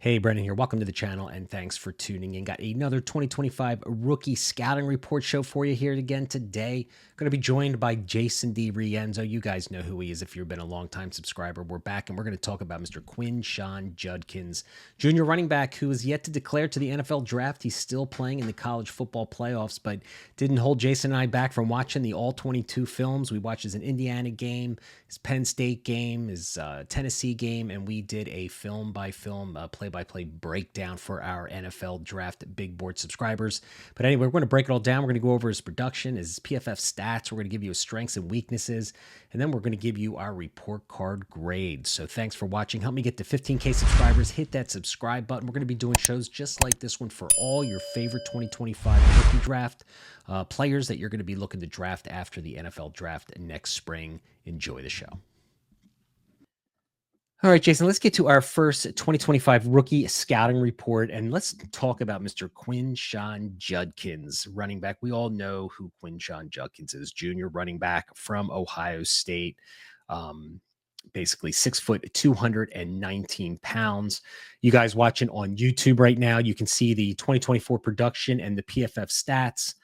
Hey, Brendan here. Welcome to the channel and thanks for tuning in. Got another 2025 rookie scouting report show for you here again today. Going to be joined by Jason DiRienzo. You guys know who he is if you've been a long-time subscriber. We're back and we're going to talk about Mr. Quinshon Judkins, junior running back who is yet to declare to the NFL draft. He's still playing in the college football playoffs, but didn't hold Jason and I back from watching the all-22 films. We watched his Indiana game, his Penn State game, his Tennessee game, and we did a film-by-film play-by-play breakdown for our NFL Draft Big Board subscribers. But anyway, we're going to break it all down. We're going to go over his production, his PFF stats. We're going to give you his strengths and weaknesses, and then we're going to give you our report card grades. So thanks for watching. Help me get to 15K subscribers. Hit that subscribe button. We're going to be doing shows just like this one for all your favorite 2025 rookie draft players that you're going to be looking to draft after the NFL draft next spring. Enjoy the show. All right, Jason, let's get to our first 2025 rookie scouting report, and let's talk about Mr. Quinshon Judkins, running back. We all know who Quinshon Judkins is, junior running back from Ohio State. Basically 6 foot, 219 pounds. You guys watching on YouTube right now, you can see the 2024 production and the PFF stats.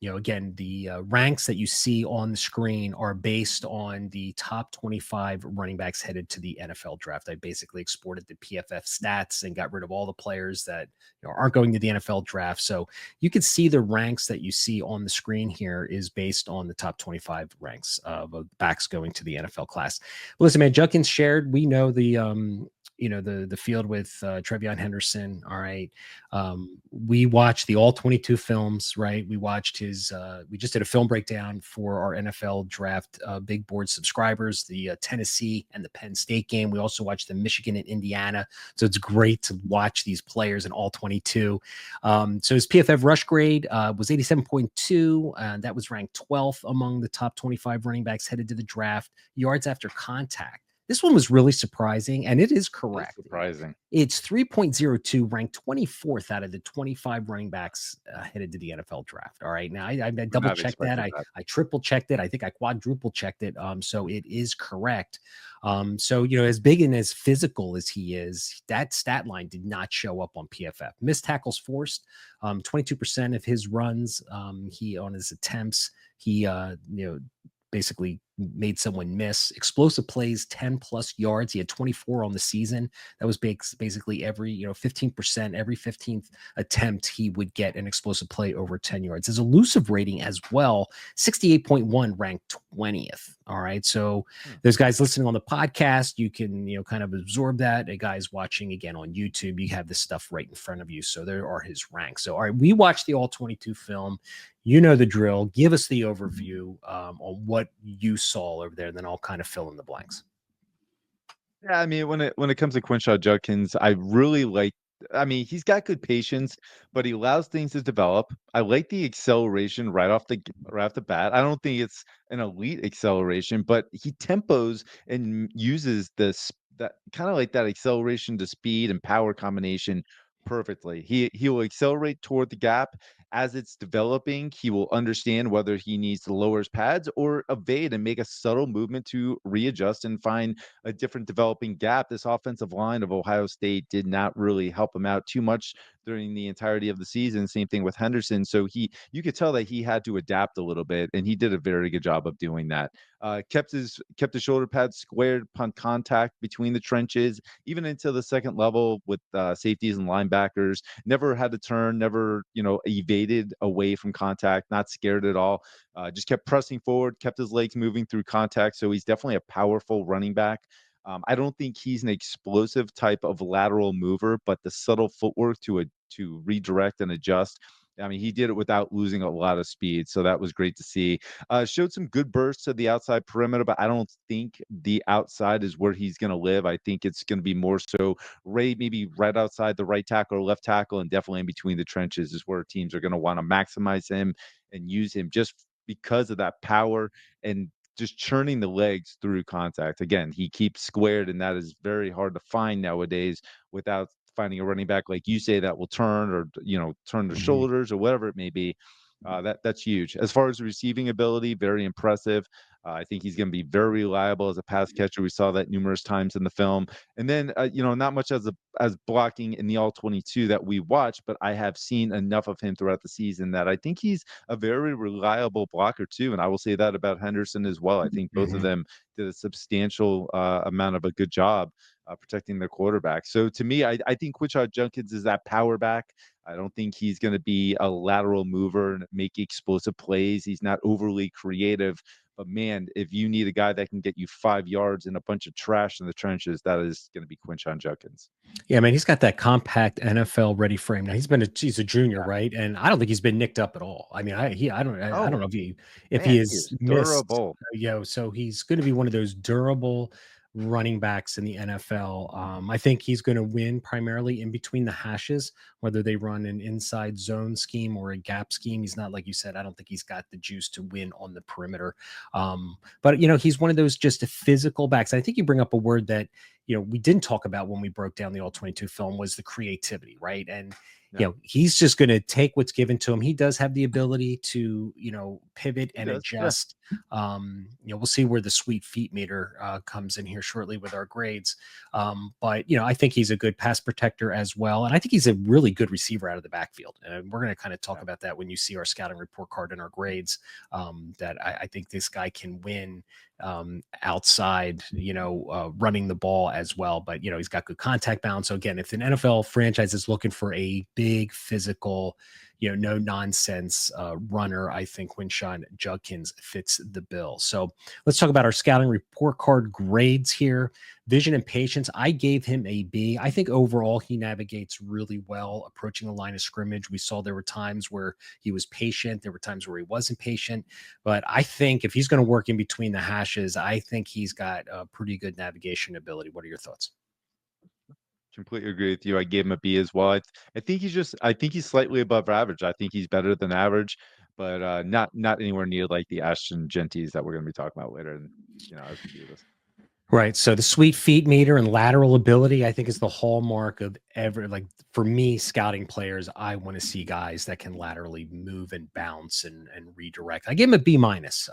Again, the ranks that you see on the screen are based on the top 25 running backs headed to the NFL draft. I basically exported the PFF stats and got rid of all the players that aren't going to the NFL draft. So you can see the ranks that you see on the screen here is based on the top 25 ranks of backs going to the NFL class. But listen, man, Judkins shared. We know the field with Trevion Henderson. All right. We watched the all 22 films, right? We watched his, we just did a film breakdown for our NFL draft big board subscribers, the Tennessee and the Penn State game. We also watched the Michigan and Indiana. So it's great to watch these players in all 22. So his PFF rush grade was 87.2. And that was ranked 12th among the top 25 running backs headed to the draft. Yards after contact. This one was really surprising, and it is correct. That's surprising. It's 3.02, ranked 24th out of the 25 running backs headed to the NFL draft. All right. Now, I double checked that. I triple checked it. I think I quadruple checked it. So it is correct. So, as big and as physical as he is, that stat line did not show up on PFF. Missed tackles forced, 22% of his runs, he on his attempts, he, basically made someone miss. Explosive plays, 10 plus yards. He had 24 on the season. That was basically every, 15%, every 15th attempt, he would get an explosive play over 10 yards. His elusive rating as well, 68.1, ranked 20th. All right. So there's guys listening on the podcast. You can, kind of absorb that. Guys watching again on YouTube, you have this stuff right in front of you. So there are his ranks. So, all right, we watched the all 22 film. You know the drill. Give us the overview on what you saw over there, and then I'll kind of fill in the blanks. Yeah, I mean, when it comes to Quinshon Judkins, I really like. I mean, he's got good patience, but he allows things to develop. I like the acceleration right off the bat. I don't think it's an elite acceleration, but he tempos and uses that kind of like that acceleration to speed and power combination perfectly. He will accelerate toward the gap as it's developing. He will understand whether he needs to lower his pads or evade and make a subtle movement to readjust and find a different developing gap. This offensive line of Ohio State did not really help him out too much during the entirety of the season. Same thing with Henderson. So you could tell that he had to adapt a little bit, and he did a very good job of doing that. Kept his shoulder pads squared upon contact between the trenches, even into the second level with safeties and linebackers. Never had to turn, never evaded away from contact, not scared at all. Just kept pressing forward, kept his legs moving through contact. So he's definitely a powerful running back. I don't think he's an explosive type of lateral mover, but the subtle footwork to redirect and adjust. I mean, he did it without losing a lot of speed, so that was great to see. Showed some good bursts to the outside perimeter, but I don't think the outside is where he's going to live. I think it's going to be more so maybe right outside the right tackle or left tackle, and definitely in between the trenches is where teams are going to want to maximize him and use him just because of that power and just churning the legs through contact. Again, he keeps squared, and that is very hard to find nowadays without finding a running back like you say that will turn or turn their shoulders or whatever it may be. That's huge. As far as receiving ability, very impressive. I think he's going to be very reliable as a pass catcher. We saw that numerous times in the film. And then, not much as blocking in the all 22 that we watched, but I have seen enough of him throughout the season that I think he's a very reliable blocker too. And I will say that about Henderson as well. I think both of Mhm. them did a substantial amount of a good job protecting their quarterback. So to me, I think Quinshon Judkins is that power back. I don't think he's going to be a lateral mover and make explosive plays. He's not overly creative. But man, if you need a guy that can get you 5 yards and a bunch of trash in the trenches, that is going to be Quinshon Judkins. Yeah, man, he's got that compact NFL ready frame. Now he's a junior, Yeah. right? And I don't think he's been nicked up at all. I mean, I don't Oh know if he man, he is is missed, durable. so he's going to be one of those durable running backs in the NFL. I think he's going to win primarily in between the hashes, whether they run an inside zone scheme or a gap scheme. He's not, like you said, I don't think he's got the juice to win on the perimeter. But he's one of those just physical backs. I think you bring up a word that we didn't talk about when we broke down the all 22 film was the creativity, right? And Yeah, he's just going to take what's given to him. He does have the ability to pivot he and does. Yeah. adjust. We'll see where the sweet feet meter comes in here shortly with our grades. But I think he's a good pass protector as well, and I think he's a really good receiver out of the backfield. And we're going to kind of talk Yeah. about that when you see our scouting report card and our grades. That I think this guy can win outside, running the ball as well. But, he's got good contact balance. So again, if an NFL franchise is looking for a big physical, no nonsense runner, I think Quinshon Judkins fits the bill. So let's talk about our scouting report card grades here. Vision and patience, I gave him a B. I think overall he navigates really well approaching the line of scrimmage. We saw there were times where he was patient. There were times where he wasn't patient. But I think if he's going to work in between the hashes, I think he's got a pretty good navigation ability. What are your thoughts? Completely agree with you. I gave him a B as well. I think he's slightly above average. I think he's better than average, but not anywhere near like the Ashton Genties that we're going to be talking about later. And as we do this. Right. So the sweet feet meter and lateral ability, I think, is the hallmark of every, like, for me, scouting players. I want to see guys that can laterally move and bounce and redirect. I give him a B minus.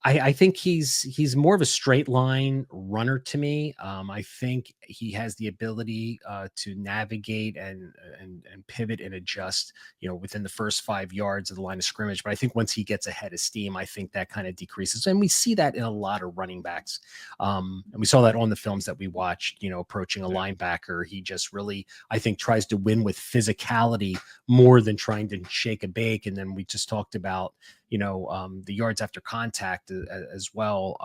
I think he's more of a straight line runner to me. I think he has the ability to navigate and pivot and adjust, within the first 5 yards of the line of scrimmage. But I think once he gets ahead of steam, I think that kind of decreases, and we see that in a lot of running backs. And we saw that on the films that we watched. Approaching a Yeah. linebacker, he just really, I think, tries to win with physicality more than trying to shake a bake. And then we just talked about the yards after contact as well,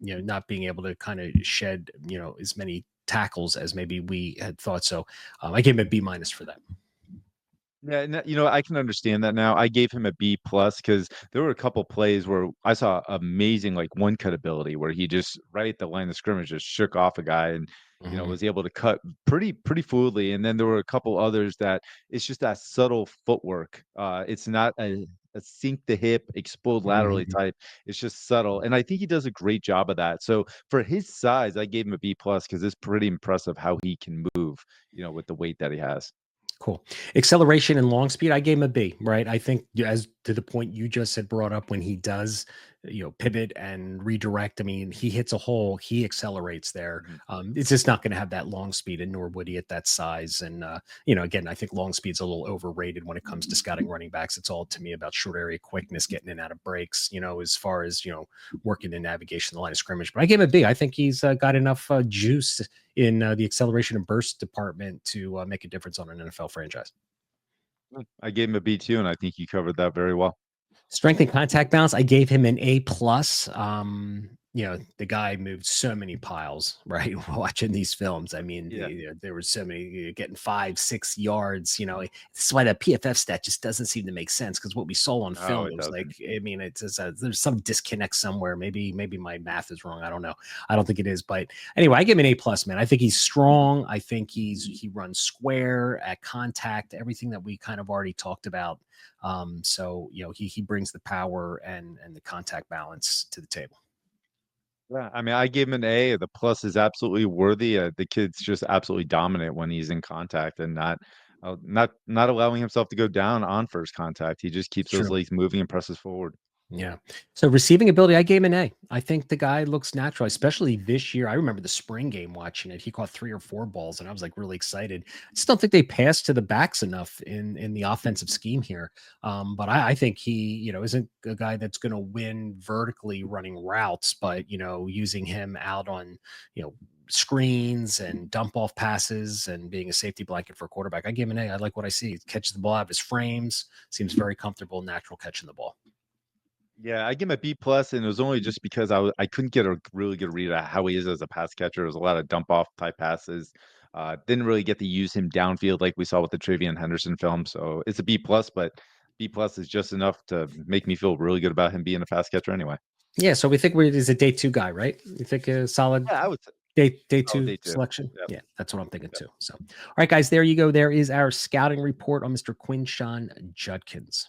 not being able to kind of shed, as many tackles as maybe we had thought. So I gave him a B minus for that. Yeah, and I can understand that now. I gave him a B plus because there were a couple plays where I saw amazing like one cut ability where he just right at the line of scrimmage just shook off a guy and Mhm. was able to cut pretty fluidly. And then there were a couple others that it's just that subtle footwork. It's not a sink the hip, explode laterally Mhm. type. It's just subtle, and I think he does a great job of that. So for his size, I gave him a B plus because it's pretty impressive how he can move, with the weight that he has. Cool. Acceleration and long speed, I gave him a B, right? I think as to the point you just had brought up when he does, pivot and redirect. I mean, he hits a hole, he accelerates there. Mhm. It's just not going to have that long speed, and nor would he at that size. And, again, I think long speed's a little overrated when it comes to scouting running backs. It's all to me about short area quickness, getting in and out of breaks, as far as, working in navigation, the line of scrimmage. But I gave him a B. I think he's got enough juice in the acceleration and burst department to make a difference on an NFL franchise. I gave him a B too, and I think you covered that very well. Strength and contact balance, I gave him an A plus. The guy moved so many piles, right? Watching these films. I mean, Yeah. there were so many getting 5, 6 yards. This is why that PFF stat just doesn't seem to make sense because what we saw on No, film, it it was like, doesn't. I mean, there's some disconnect somewhere. Maybe my math is wrong. I don't know. I don't think it is, but anyway, I give him an A plus, man. I think he's strong. I think he runs square at contact, everything that we kind of already talked about. So he brings the power and the contact balance to the table. Yeah, I mean, I gave him an A. The plus is absolutely worthy. The kid's just absolutely dominant when he's in contact and not Not allowing himself to go down on first contact. He just keeps those True. legs moving and presses forward. Yeah. So receiving ability, I gave him an A. I think the guy looks natural, especially this year. I remember the spring game watching it. He caught 3 or 4 balls, and I was like really excited. I just don't think they pass to the backs enough in the offensive scheme here. But I think he, isn't a guy that's going to win vertically running routes, but using him out on, screens and dump off passes and being a safety blanket for a quarterback. I give him an A. I like what I see. He catches the ball out of his frames, seems very comfortable, natural catching the ball. Yeah, I give him a B plus, and it was only just because I couldn't get a really good read at how he is as a pass catcher. There was a lot of dump off type passes. Didn't really get to use him downfield like we saw with the Travion Henderson film. So it's a B plus, but B plus is just enough to make me feel really good about him being a pass catcher anyway. Yeah, so we think he's a day 2 guy, right? You think a solid Yeah, I would say day oh, 2 day two. selection? Yep, Yeah, that's what I'm thinking yep. too. So, all right, guys, there you go. There is our scouting report on Mr. Quinshon Judkins.